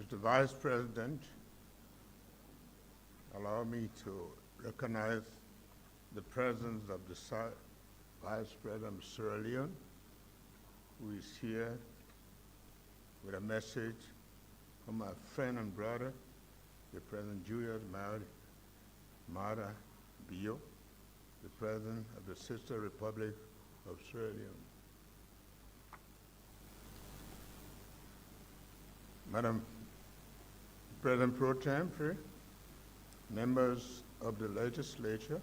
Mr. Vice President, allow me to recognize the presence of the Vice President of Sierra Leone, who is here with a message from my friend and brother, the President Julius Maada Bio, the President of the Sister Republic of Sierra Leone. Madam President Pro Tempore, members of the legislature,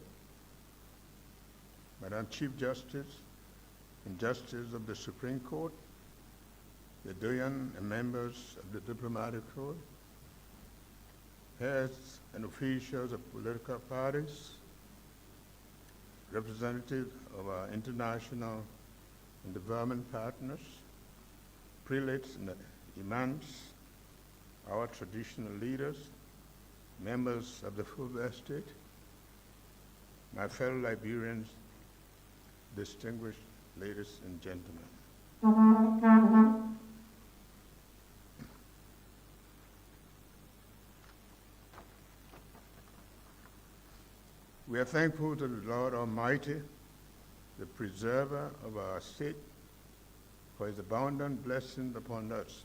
Madam Chief Justice and Justice of the Supreme Court, the Doyen and members of the Diplomatic Corps, heads and officials of political parties, representatives of our international and development partners, prelates and imams, our traditional leaders, members of the full estate, my fellow Liberians, distinguished ladies and gentlemen. We are thankful to the Lord Almighty, the preserver of our state, for his abundant blessings upon us.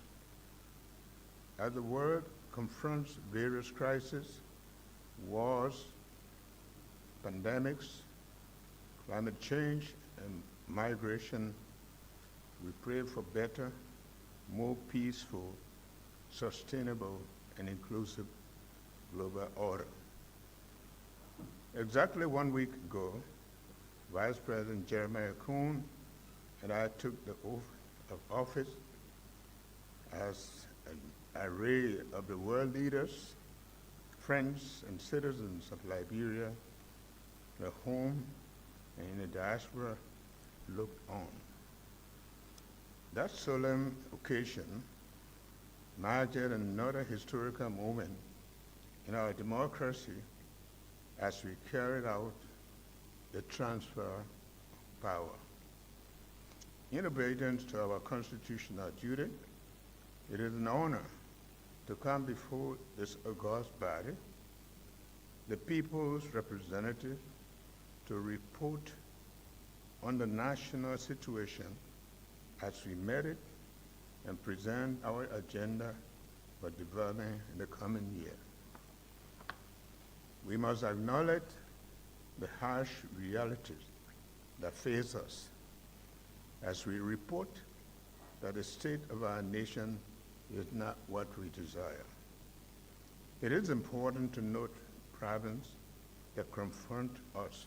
As the world confronts various crises, wars, pandemics, climate change, and migration, we pray for better, more peaceful, sustainable, and inclusive global order. Exactly 1 week ago, Vice President Jeremiah Kuhn and I took the oath of office as an array of the world leaders, friends, and citizens of Liberia, the home and in the diaspora, looked on. That solemn occasion marked another historical moment in our democracy as we carried out the transfer of power. In obedience to our constitutional duty, it is an honor to come before this august body, the people's representative, to report on the national situation as we met it and present our agenda for development in the coming year. We must acknowledge the harsh realities that face us as we report that the state of our nation is not what we desire. It is important to note problems that confront us: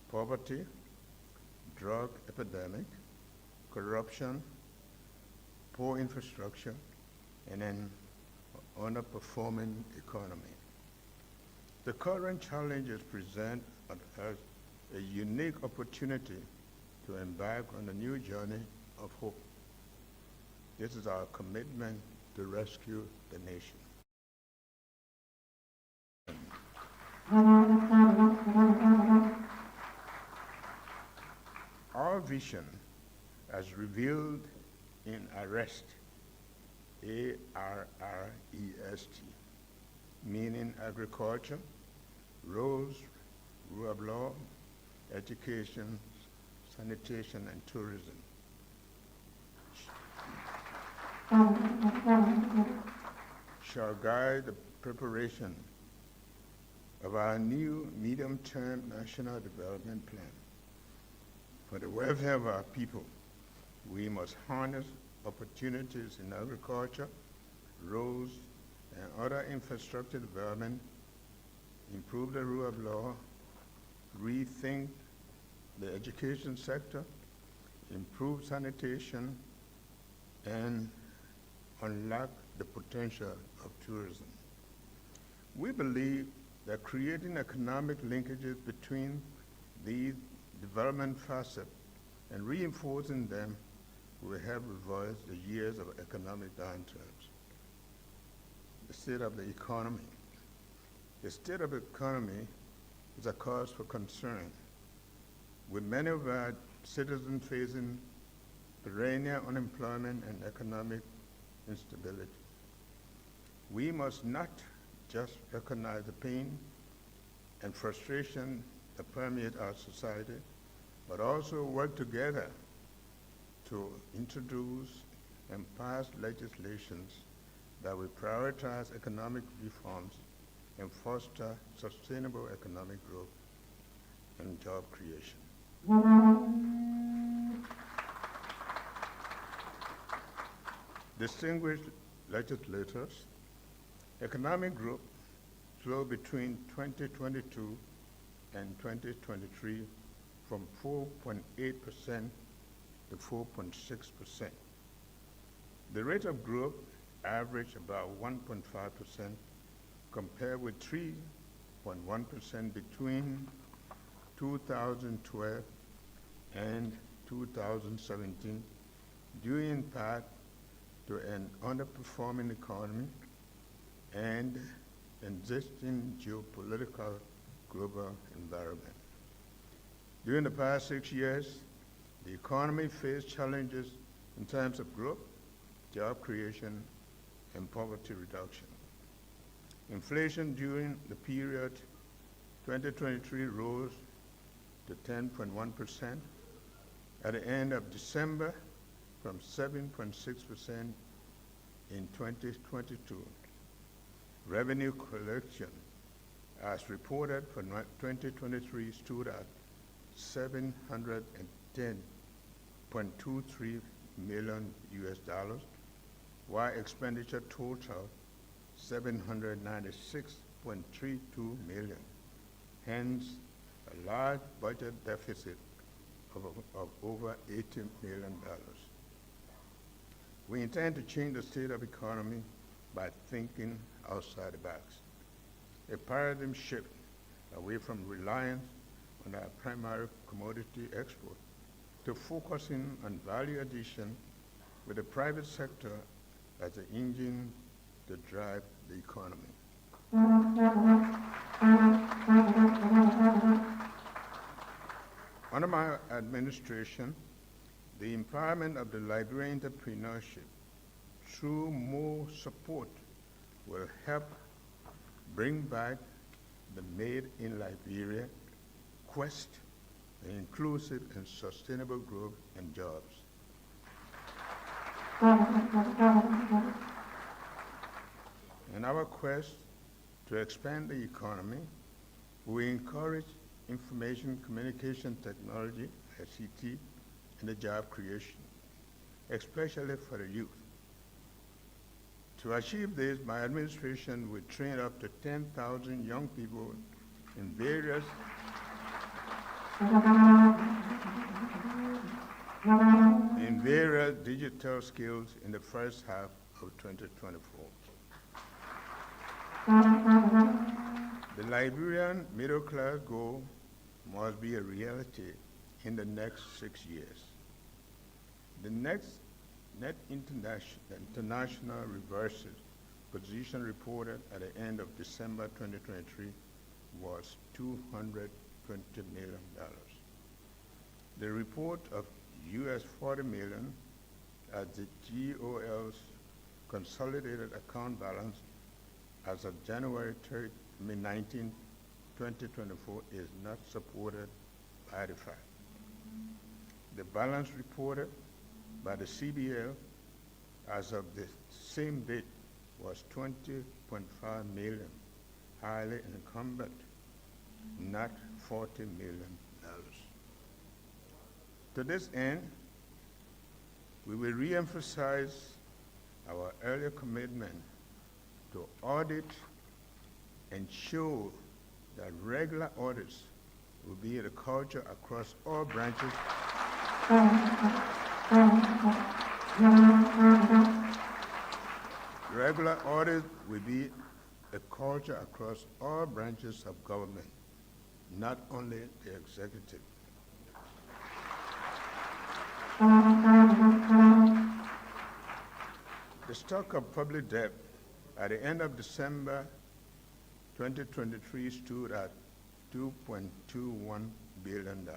poverty, drug epidemic, corruption, poor infrastructure, and an underperforming economy. The current challenges present us a unique opportunity to embark on a new journey of hope. This is our commitment to rescue the nation. Our vision, as revealed in Arrest, A-R-R-E-S-T, meaning agriculture, roads, rule of law, education, sanitation, and tourism, shall guide the preparation of our new medium-term national development plan. For the welfare of our people, we must harness opportunities in agriculture, roads, and other infrastructure development, improve the rule of law, rethink the education sector, improve sanitation, and unlock the potential of tourism. We believe that creating economic linkages between these development facets and reinforcing them will help reverse the years of economic downturns. The state of the economy. The state of the economy is a cause for concern, with many of our citizens facing perennial unemployment and economic instability. We must not just recognize the pain and frustration that permeate our society, but also work together to introduce and pass legislations that will prioritize economic reforms and foster sustainable economic growth and job creation. Distinguished legislators, economic growth slowed between 2022 and 2023 from 4.8% to 4.6%. The rate of growth averaged about 1.5% compared with 3.1% between 2012 and 2017, due in part to an underperforming economy and existing geopolitical global environment. During the past 6 years, the economy faced challenges in terms of growth, job creation, and poverty reduction. Inflation during the period 2023 rose to 10.1% at the end of December from 7.6% in 2022. Revenue collection, as reported for 2023, stood at $710.23 million US, while expenditure totaled $796.32 million. Hence, a large budget deficit of over $80 million. We intend to change the state of economy by thinking outside the box. A paradigm shift away from reliance on our primary commodity export to focusing on value addition with the private sector as the engine to drive the economy. Under my administration, the empowerment of the Liberian entrepreneurship through more support will help bring back the Made in Liberia quest for inclusive and sustainable growth and jobs. In our quest to expand the economy, we encourage information communication technology, ICT, and the job creation, especially for the youth. To achieve this, my administration will train up to 10,000 young people in various digital skills in the first half of 2024. The Liberian middle class goal must be a reality in the next 6 years. The next net international reverses position reported at the end of December 2023 was $220 million. The report of US $40 million as the GOL's consolidated account balance as of January 19, 2024 is not supported by the fact. The balance reported by the CBL as of the same date was $20.5 million, highly incumbent, not $40 million. To this end, we will re-emphasize our earlier commitment to audit and show that regular audits will be the culture across all branches regular audits will be a culture across all branches of government, not only the executive. The stock of public debt at the end of December 2023 stood at $2.21 billion,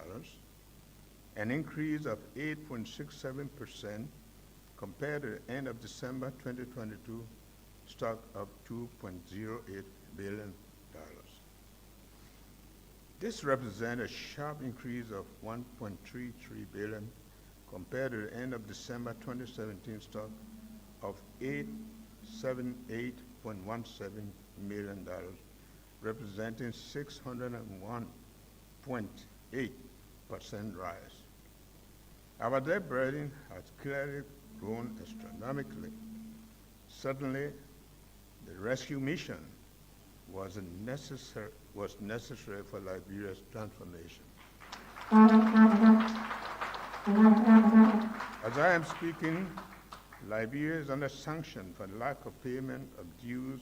an increase of 8.67% compared to the end of December 2022. stock of $2.08 billion. This represents a sharp increase of $1.33 billion compared to the end of December 2017 stock of $878.17 million, representing 601.8% rise. Our debt burden has clearly grown astronomically. Certainly, the rescue mission was necessary for Liberia's transformation. As I am speaking, Liberia is under sanction for lack of payment of dues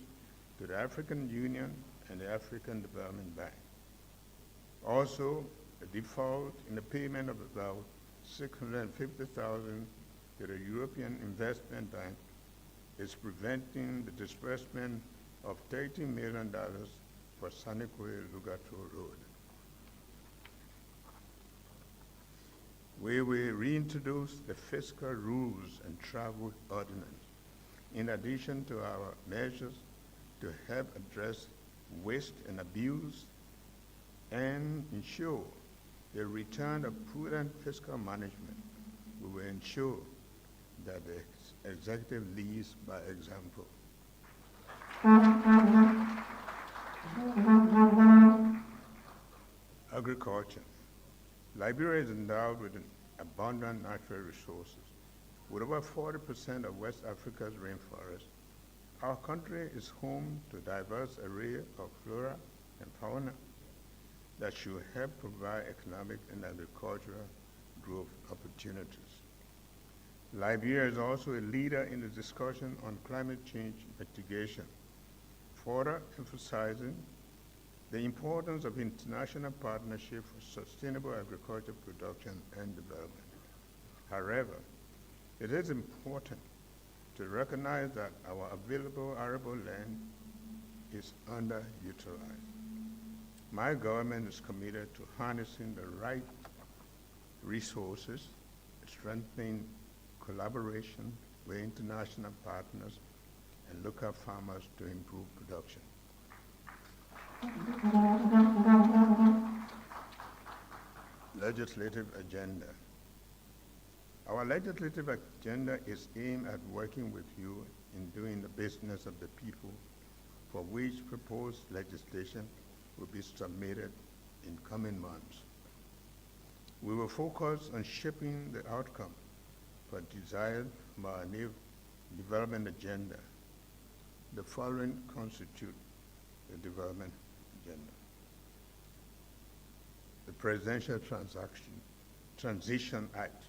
to the African Union and the African Development Bank. Also, a default in the payment of about $650,000 to the European Investment Bank is preventing the disbursement of $30 million for Sanekwe-Lugato Road. We will reintroduce the fiscal rules and travel ordinance, in addition to our measures to help address waste and abuse and ensure the return of prudent fiscal management. We will ensure that the executive leads by example. Agriculture. Liberia is endowed with abundant natural resources. With over 40% of West Africa's rainforest, our country is home to a diverse array of flora and fauna that should help provide economic and agricultural growth opportunities. Liberia is also a leader in the discussion on climate change mitigation, further emphasizing the importance of international partnership for sustainable agricultural production and development. However, it is important to recognize that our available arable land is underutilized. My government is committed to harnessing the right resources, strengthening collaboration with international partners and local farmers to improve production. Legislative agenda. Our legislative agenda is aimed at working with you in doing the business of the people, for which proposed legislation will be submitted in coming months. We will focus on shaping the outcome for desired from our new development agenda. The following constitute the development agenda. The Presidential Transition Act.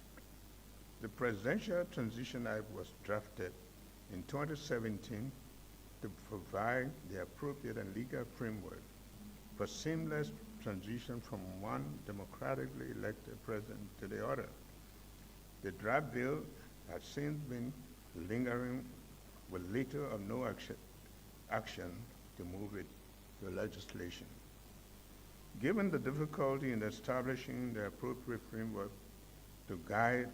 The Presidential Transition Act was drafted in 2017 to provide the appropriate and legal framework for seamless transition from one democratically elected president to the other. The draft bill has since been lingering with little or no action to move it to legislation. Given the difficulty in establishing the appropriate framework to guide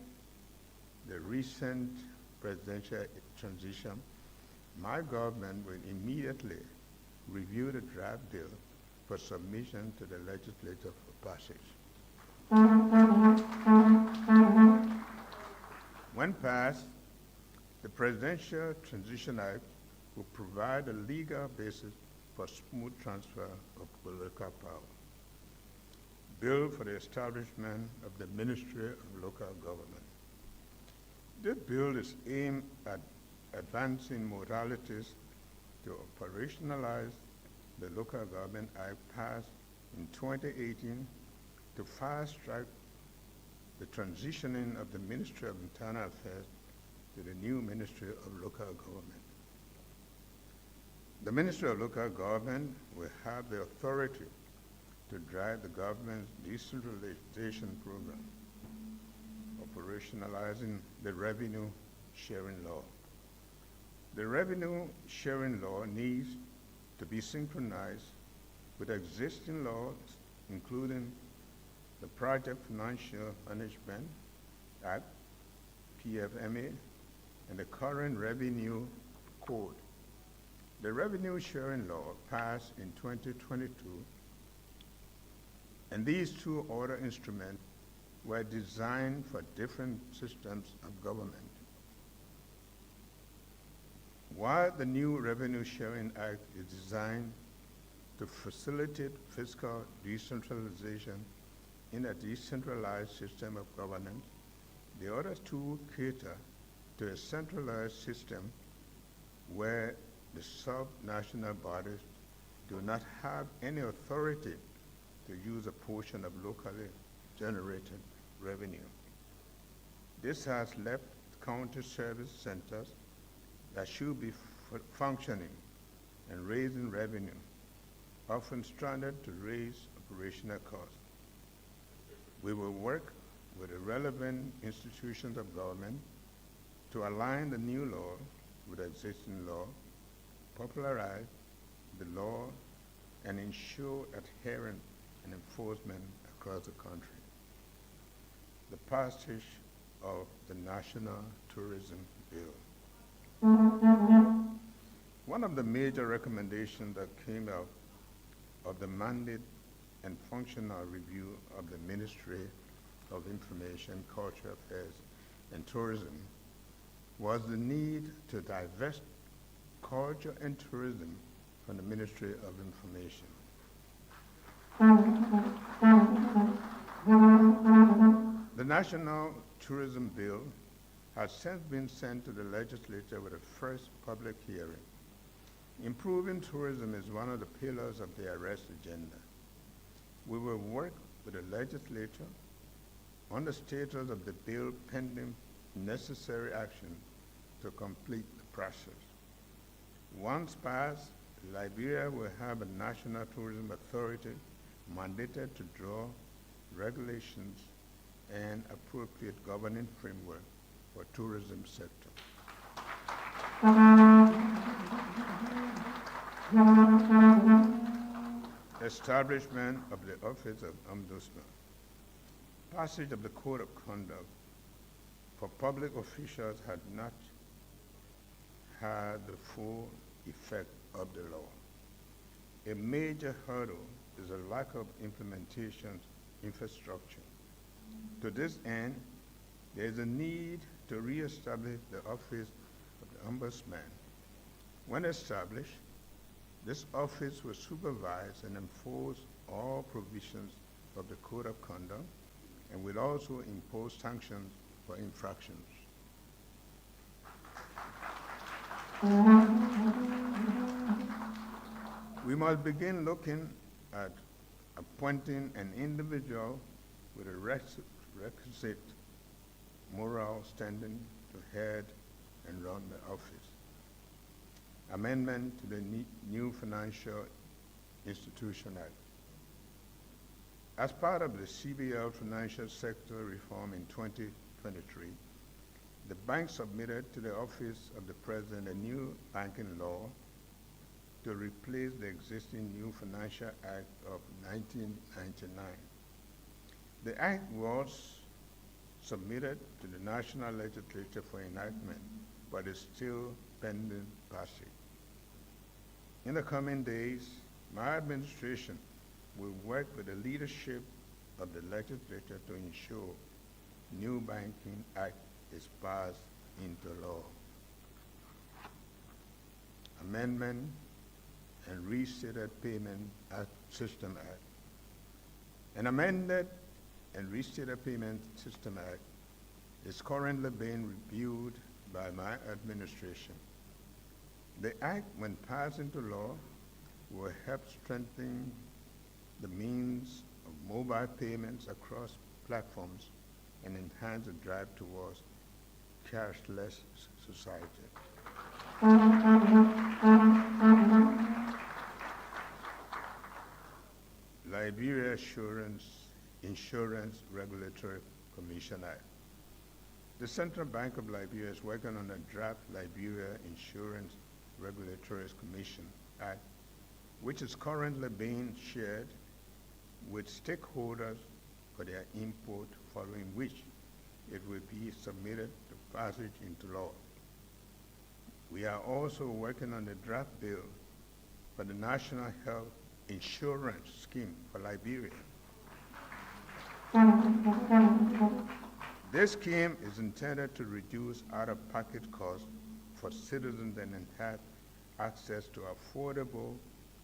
the recent presidential transition, my government will immediately review the draft bill for submission to the legislature for passage. When passed, the Presidential Transition Act will provide a legal basis for smooth transfer of political power. Bill for the establishment of the Ministry of Local Government. This bill is aimed at advancing modalities to operationalize the Local Government Act passed in 2018 to fast-track the transitioning of the Ministry of Internal Affairs to the new Ministry of Local Government. The Ministry of Local Government will have the authority to drive the government's decentralization program, operationalizing the revenue sharing law. The revenue sharing law needs to be synchronized with existing laws, including the Project Financial Management Act, PFMA, and the current Revenue Code. The revenue sharing law passed in 2022, and these two other instruments were designed for different systems of government. While the new Revenue Sharing Act is designed to facilitate fiscal decentralization in a decentralized system of governance, the other two cater to a centralized system where the sub-national bodies do not have any authority to use a portion of locally generated revenue. This has left county service centers that should be functioning and raising revenue, often stranded to raise operational costs. We will work with the relevant institutions of government to align the new law with existing law, popularize the law, and ensure adherence and enforcement across the country. The passage of the National Tourism Bill. One of the major recommendations that came out of the mandate and functional review of the Ministry of Information, Culture Affairs, and Tourism was the need to divest culture and tourism from the Ministry of Information. The National Tourism Bill has since been sent to the legislature with a first public hearing. Improving tourism is one of the pillars of the arrest agenda. We will work with the legislature on the status of the bill pending necessary action to complete the process. Once passed, Liberia will have a National Tourism Authority mandated to draw regulations and appropriate governing framework for tourism sector. Establishment of the Office of Ombudsman. Passage of the Code of Conduct for public officials had not had the full effect of the law. A major hurdle is a lack of implementation infrastructure. To this end, there is a need to reestablish the Office of the Ombudsman. When established, this office will supervise and enforce all provisions of the Code of Conduct and will also impose sanctions for infractions. We must begin looking at appointing an individual with a requisite moral standing to head and run the office. Amendment to the new Financial Institution Act. As part of the CBL financial sector reform in 2023, the bank submitted to the Office of the President a new banking law to replace the existing New Financial Act of 1999. The act was submitted to the National Legislature for enactment, but is still pending passage. In the coming days, my administration will work with the leadership of the legislature to ensure new Banking Act is passed into law. Amendment and Restated Payment System Act. An amended and Restated Payment System Act is currently being reviewed by my administration. The act, when passed into law, will help strengthen the means of mobile payments across platforms and enhance the drive towards cashless society. Liberia Insurance Regulatory Commission Act. The Central Bank of Liberia is working on a draft Liberia Insurance Regulatory Commission Act, which is currently being shared with stakeholders for their input, following which it will be submitted to passage into law. We are also working on the draft bill for the National Health Insurance Scheme for Liberia. This scheme is intended to reduce out-of-pocket costs for citizens and enhance access to affordable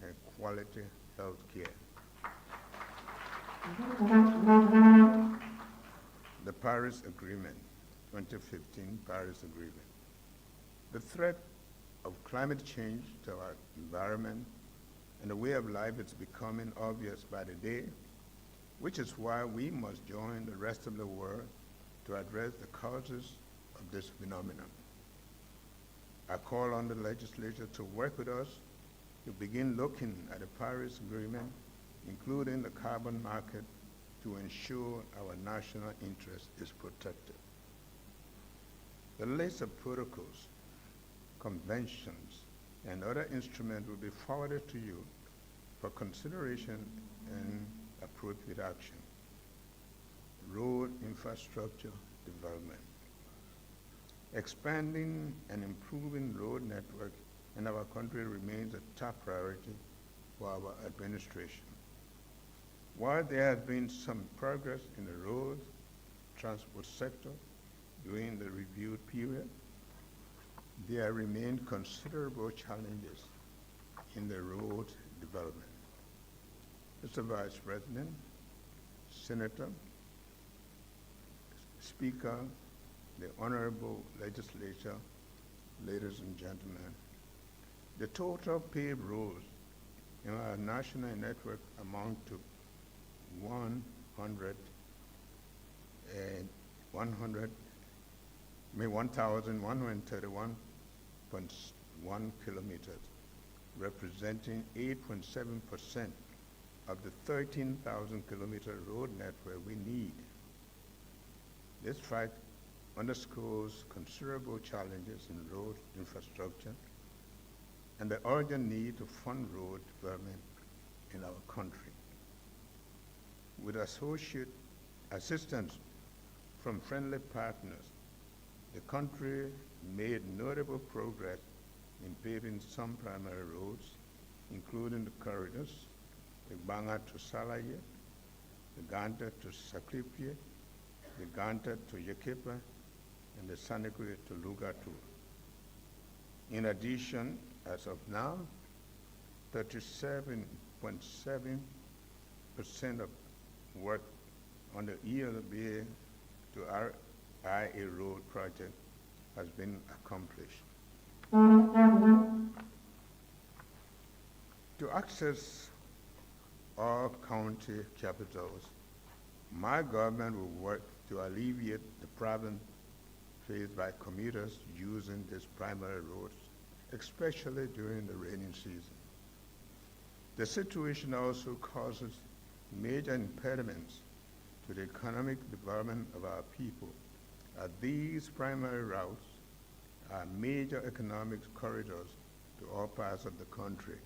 and quality health care. The Paris Agreement, 2015 Paris Agreement. The threat of climate change to our environment and the way of life is becoming obvious by the day, which is why we must join the rest of the world to address the causes of this phenomenon. I call on the legislature to work with us to begin looking at the Paris Agreement, including the carbon market, to ensure our national interest is protected. The list of protocols, conventions, and other instruments will be forwarded to you for consideration and appropriate action. Road infrastructure development. Expanding and improving road network in our country remains a top priority for our administration. While there has been some progress in the road transport sector during the reviewed period, there remain considerable challenges in the road development. Mr. Vice President, Senator, Speaker, the Honorable Legislature, ladies and gentlemen, the total paved roads in our national network amount to 1,131.1 kilometers, representing 8.7% of the 13,000 kilometer road network we need. This fact underscores considerable challenges in road infrastructure and the urgent need to fund road development in our country. With assistance from friendly partners, the country made notable progress in paving some primary roads, including the corridors, the Banga to Salaye, the Ganta to Saklipye, the Ganta to Yekepa, and the Sanekwe to Lugatu. In addition, as of now, 37.7% of work on the ELBA to RIA road project has been accomplished. To access all county capitals, my government will work to alleviate the problem faced by commuters using these primary roads, especially during the rainy season. The situation also causes major impediments to the economic development of our people, as these primary routes are major economic corridors to all parts of the country.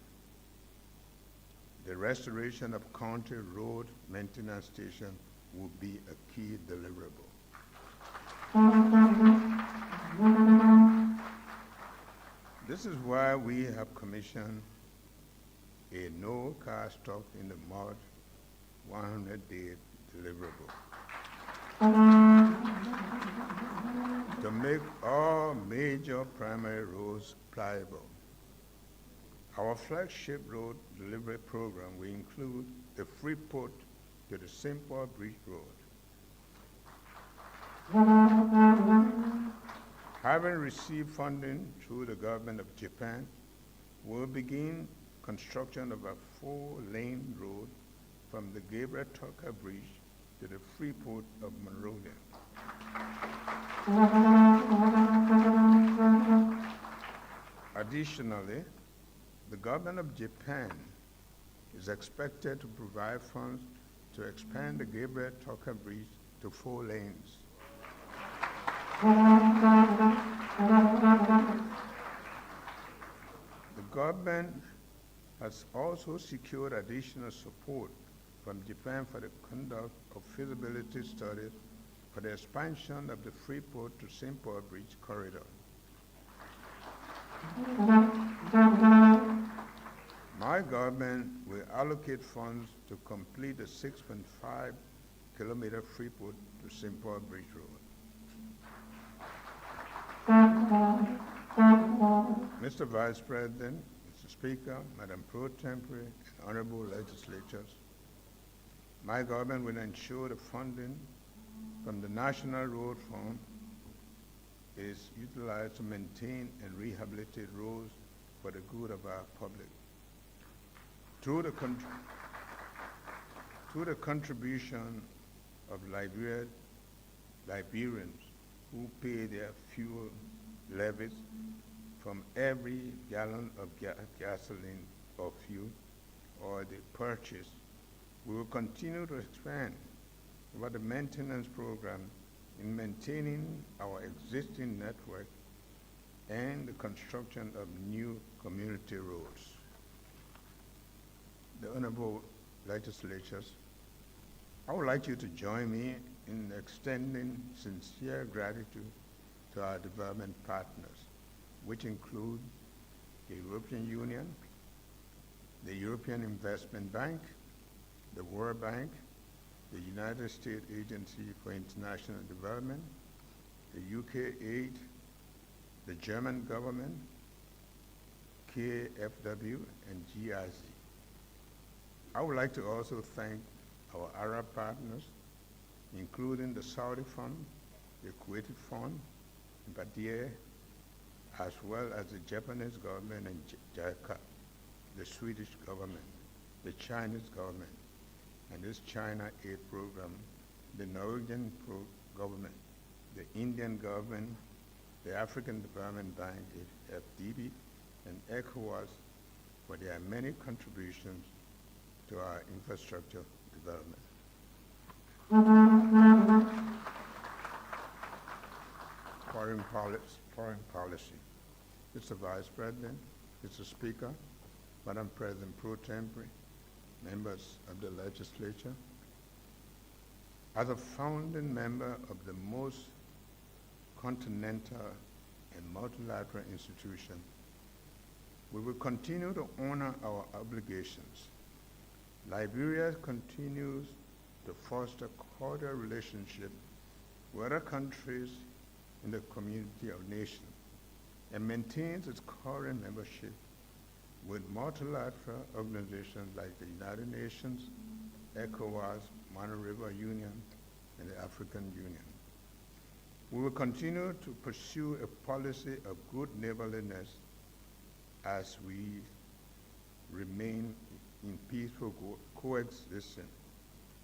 The restoration of county road maintenance stations will be a key deliverable. This is why we have commissioned a no-car stop in the mud 100-day deliverable to make all major primary roads pliable. Our flagship road delivery program will include the Freeport to the St. Paul Bridge Road. Having received funding through the government of Japan, we'll begin construction of a 4-lane road from the Gabriel Tucker Bridge to the Freeport of Monrovia. Additionally, the government of Japan is expected to provide funds to expand the Gabriel Tucker Bridge to 4 lanes. The government has also secured additional support from Japan for the conduct of feasibility studies for the expansion of the Freeport to St. Paul Bridge corridor. My government will allocate funds to complete the 6.5-kilometer Freeport to St. Paul Bridge Road. Mr. Vice President, Mr. Speaker, Madam Pro Tempore, and honorable legislators, my government will ensure the funding from the National Road Fund is utilized to maintain and rehabilitate roads for the good of our public. Through the contribution of Liberians who pay their fuel levies from every gallon of gasoline or fuel or they purchase, we will continue to expand the maintenance program in maintaining our existing network and the construction of new community roads. The honorable legislators, I would like you to join me in extending sincere gratitude to our development partners, which include the European Union, the European Investment Bank, the World Bank, the United States Agency for International Development, the UK Aid, the German government, KfW, and GIZ. I would like to also thank our Arab partners, including the Saudi Fund, the Kuwaiti Fund, Badia, as well as the Japanese government and JICA, the Swedish government, the Chinese government, and this China Aid program, the Norwegian government, the Indian government, the African Development Bank, FDB, and ECOWAS for their many contributions to our infrastructure development. Foreign policy. Mr. Vice President, Mr. Speaker, Madam President Pro Tempore, members of the legislature, as a founding member of the most continental and multilateral institution, we will continue to honor our obligations. Liberia continues to foster cordial relationship with other countries in the community of nations and maintains its current membership with multilateral organizations like the United Nations, ECOWAS, Monrovia Union, and the African Union. We will continue to pursue a policy of good neighborliness as we remain in peaceful coexistence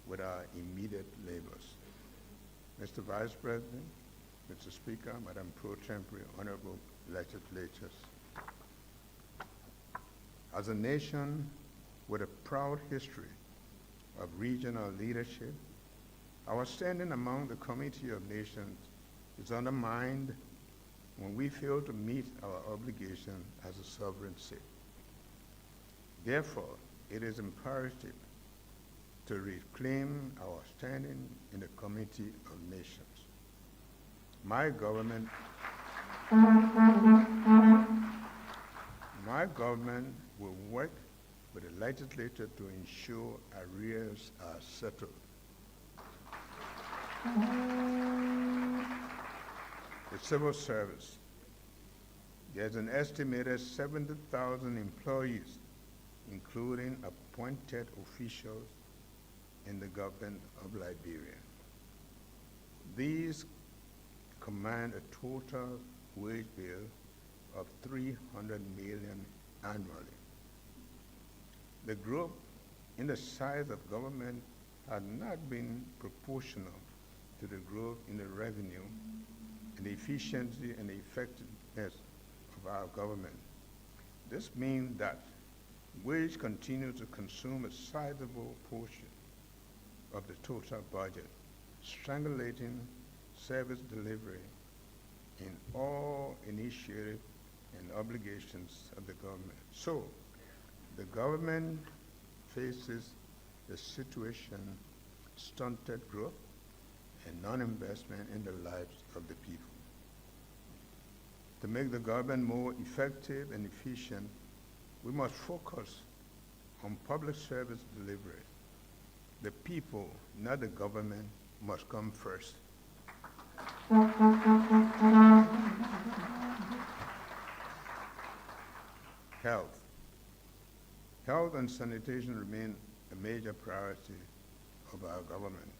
with our immediate neighbors. Mr. Vice President, Mr. Speaker, Madam Pro Tempore, honorable legislators, as a nation with a proud history of regional leadership, our standing among the Community of Nations is undermined when we fail to meet our obligation as a sovereign state. Therefore, it is imperative to reclaim our standing in the Community of Nations. My government will work with the legislature to ensure arrears are settled. The civil service. There's an estimated 70,000 employees, including appointed officials in the government of Liberia. These command a total wage bill of $300 million annually. The growth in the size of government has not been proportional to the growth in the revenue and the efficiency and the effectiveness of our government. This means that wage continues to consume a sizable portion of the total budget, strangulating service delivery in all initiatives and obligations of the government. So, the government faces the situation stunted growth and non-investment in the lives of the people. To make the government more effective and efficient, we must focus on public service delivery. The people, not the government, must come first. Health. Health and sanitation remain a major priority of our government.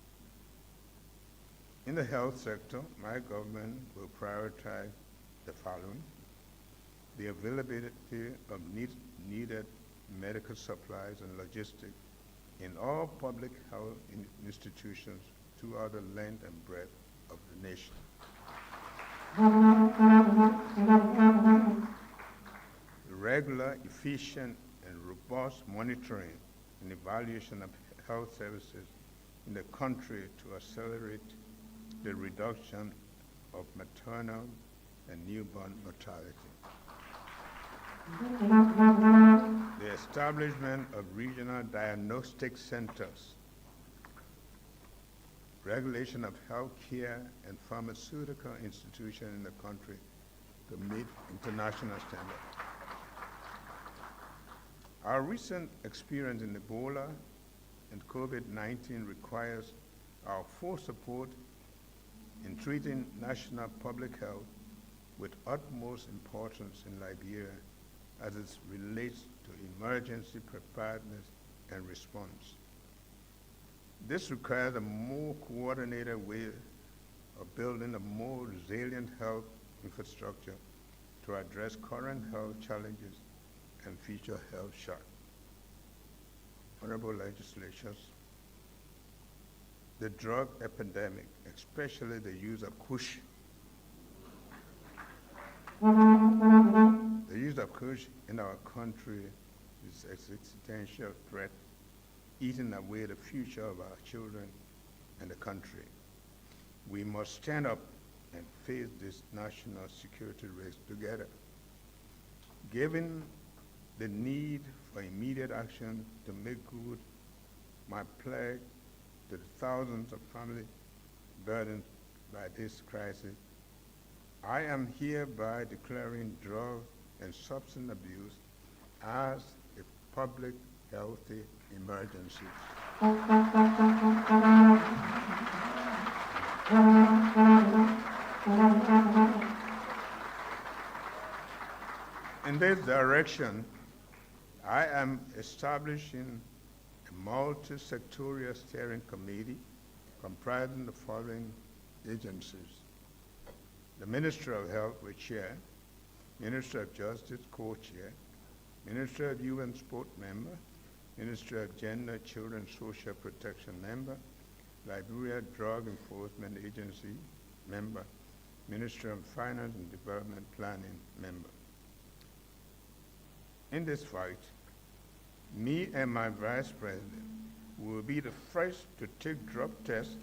In the health sector, my government will prioritize the following: the availability of needed medical supplies and logistics in all public health institutions throughout the length and breadth of the nation. Regular, efficient, and robust monitoring and evaluation of health services in the country to accelerate the reduction of maternal and newborn mortality. The establishment of regional diagnostic centers, regulation of healthcare and pharmaceutical institutions in the country to meet international standards. Our recent experience in Ebola and COVID-19 requires our full support in treating national public health with utmost importance in Liberia as it relates to emergency preparedness and response. This requires a more coordinated way of building a more resilient health infrastructure to address current health challenges and future health shocks. Honorable legislators, the drug epidemic, especially the use of kush, the use of kush in our country is an existential threat, eating away the future of our children and the country. We must stand up and face this national security risk together. Given the need for immediate action to make good my pledge to the thousands of families burdened by this crisis, I am hereby declaring drug and substance abuse as a public health emergency. In this direction, I am establishing a multi-sectorial steering committee comprising the following agencies: the Ministry of Health, with chair, Ministry of Justice, co-chair, Ministry of Youth and Sport, member, Ministry of Gender, Children, Social Protection, member, Liberia Drug Enforcement Agency, member, Ministry of Finance and Development Planning, member. In this fight, me and my vice president will be the first to take drug tests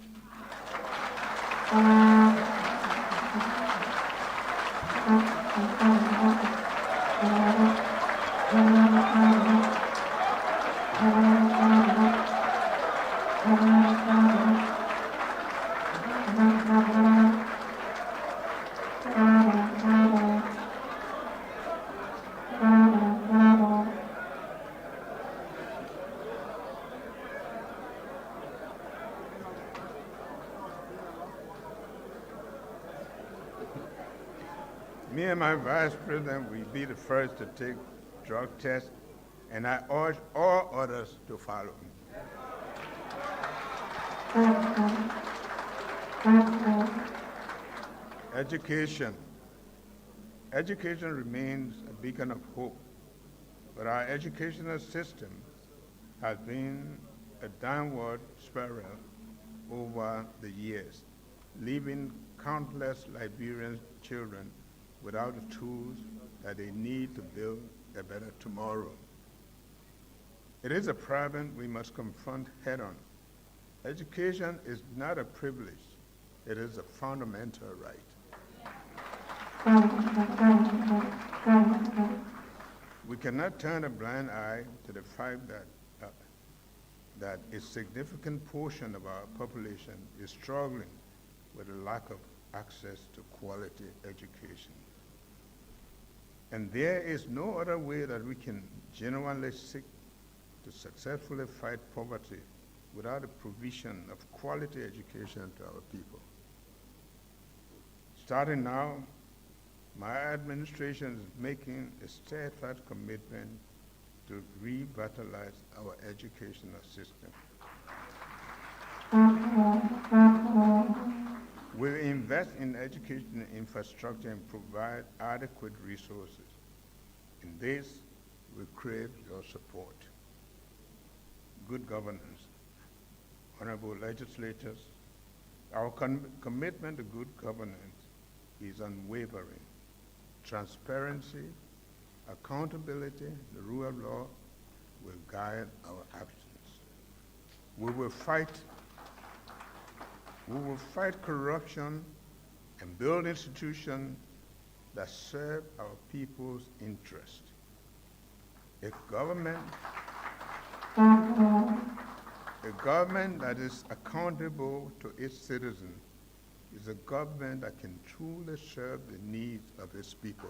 Me and my vice president will be the first to take drug tests, and I urge all others to follow. Education. Education remains a beacon of hope, but our educational system has been a downward spiral over the years, leaving countless Liberian children without the tools that they need to build a better tomorrow. It is a problem we must confront head-on. Education is not a privilege, it is a fundamental right. We cannot turn a blind eye to the fact that a significant portion of our population is struggling with a lack of access to quality education. And there is no other way that we can genuinely seek to successfully fight poverty without the provision of quality education to our people. Starting now, my administration is making a steadfast commitment to revitalize our educational system. We invest in education infrastructure and provide adequate resources. In this, we crave your support. Good governance, honorable legislators, our commitment to good governance is unwavering. Transparency, accountability, the rule of law will guide our actions. We will fight corruption and build institutions that serve our people's interest. A government that is accountable to its citizens is a government that can truly serve the needs of its people.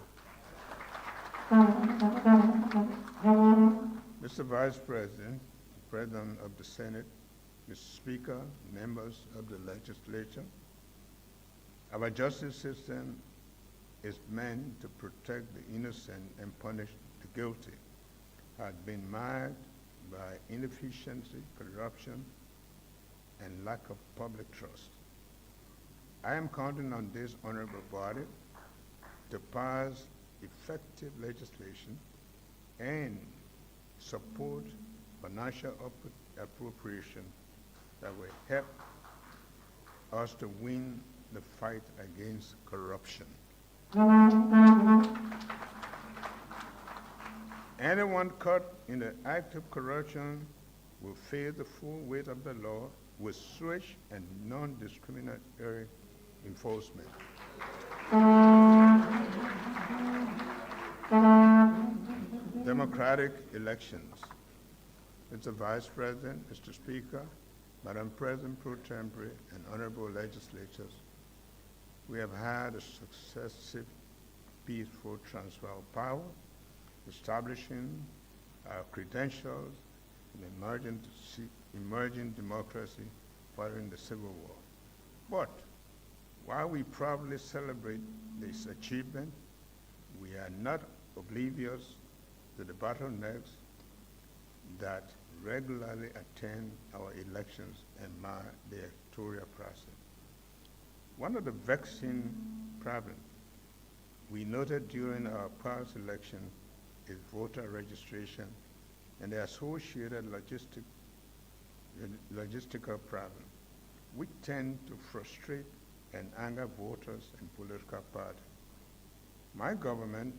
Mr. Vice President, President of the Senate, Mr. Speaker, members of the legislature, our justice system is meant to protect the innocent and punish the guilty, had been marred by inefficiency, corruption, and lack of public trust. I am counting on this honorable body to pass effective legislation and support financial appropriation that will help us to win the fight against corruption. Anyone caught in the act of corruption will face the full weight of the law with swift and non-discriminatory enforcement. Democratic elections. Mr. Vice President, Mr. Speaker, Madam President Pro Tempore, and honorable legislators, we have had a successive peaceful transfer of power, establishing our credentials in emerging democracy following the Civil War. But while we proudly celebrate this achievement, we are not oblivious to the bottlenecks that regularly attend our elections and mar the electoral process. One of the vexing problems we noted during our past election is voter registration and the associated logistical problems, which tend to frustrate and anger voters and political parties. My government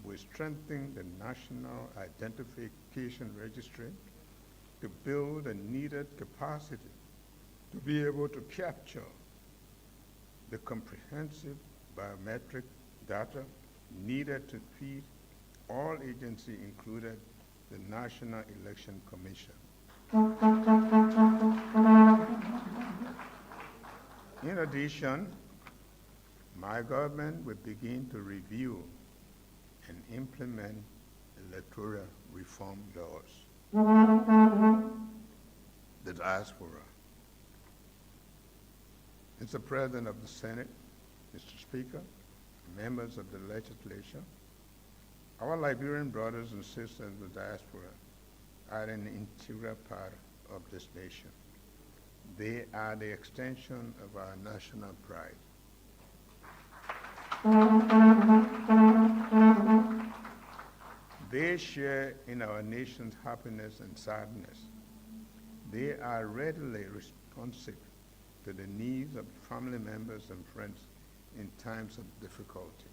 will strengthen the National Identification Registry to build the needed capacity to be able to capture the comprehensive biometric data needed to feed all agencies, included the National Election Commission. In addition, my government will begin to review and implement electoral reform laws. The diaspora. Mr. President of the Senate, Mr. Speaker, members of the legislature, our Liberian brothers and sisters in the diaspora are an integral part of this nation. They are the extension of our national pride. They share in our nation's happiness and sadness. They are readily responsive to the needs of family members and friends in times of difficulty.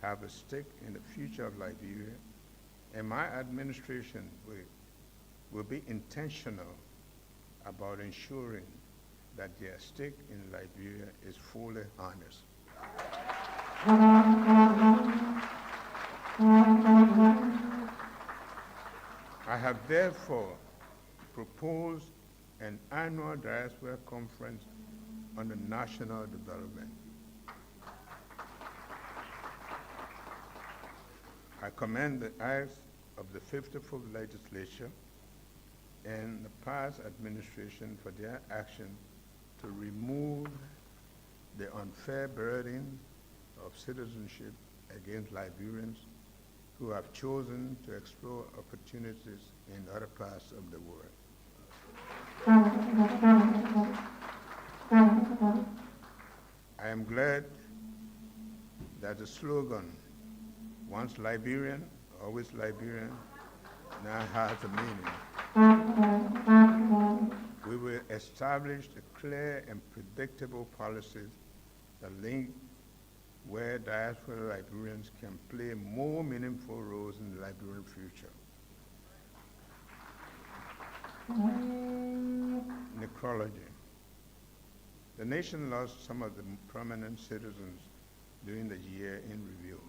Have a stake in the future of Liberia, and my administration will be intentional about ensuring that their stake in Liberia is fully honest. I have therefore proposed an annual diaspora conference on the national development. I commend the acts of the 54th legislature and the past administration for their action to remove the unfair burden of citizenship against Liberians who have chosen to explore opportunities in other parts of the world. I am glad that the slogan, once Liberian, always Liberian, now has a meaning. We will establish a clear and predictable policies that link where diaspora Liberians can play more meaningful roles in the Liberian future. Necrology. The nation lost some of the prominent citizens during the year in review.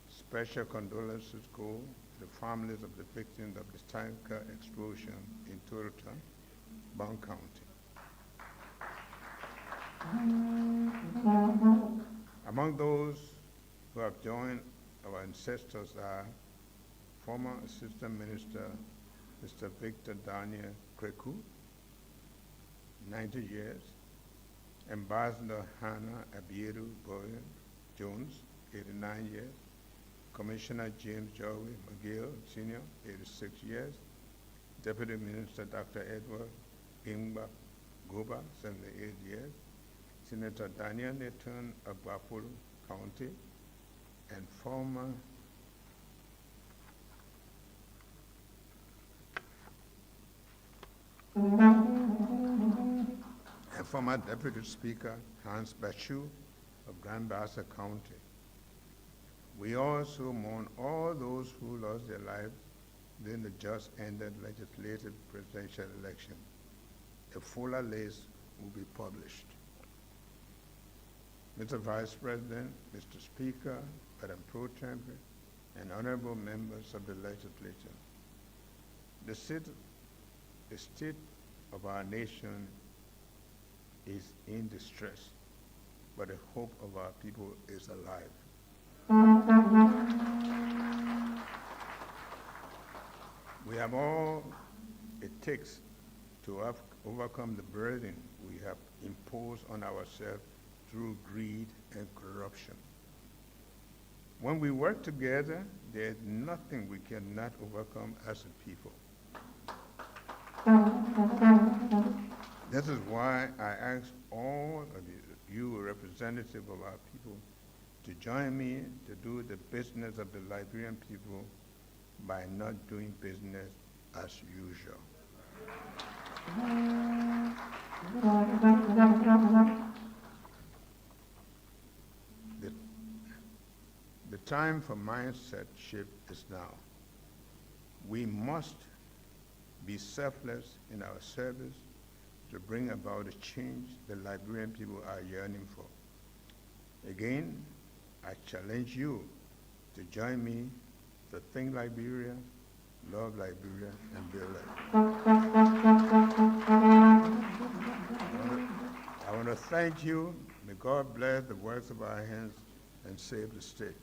Special condolences go to the families of the victims of the tanker explosion in Toronto, Bond County. Among those who have joined our ancestors are former Assistant Minister Mr. Victor Daniel Kreku, 90 years, Ambassador Hannah Abiedu Boyan Jones, 89 years, Commissioner James Joey McGill Sr., 86 years, Deputy Minister Dr. Edward Ingba Goba, 78 years, Senator Daniel Nathan of Buffalo County, and former Deputy Speaker Hans Bachu of Grand Bassa County. We also mourn all those who lost their lives during the just ended legislative presidential election. A fuller list will be published. Mr. Vice President, Mr. Speaker, Madam Pro Tem, and honorable members of the legislature, the state of our nation is in distress, but the hope of our people is alive. We have all it takes to overcome the burden we have imposed on ourselves through greed and corruption. When we work together, there is nothing we cannot overcome as a people. This is why I ask all of you representatives of our people, to join me to do the business of the Liberian people by not doing business as usual. The time for mindset shift is now. We must be selfless in our service to bring about the change the Liberian people are yearning for. Again, I challenge you to join me to think Liberia, love Liberia, and build Liberia. I want to thank you. May God bless the works of our hands and save the state.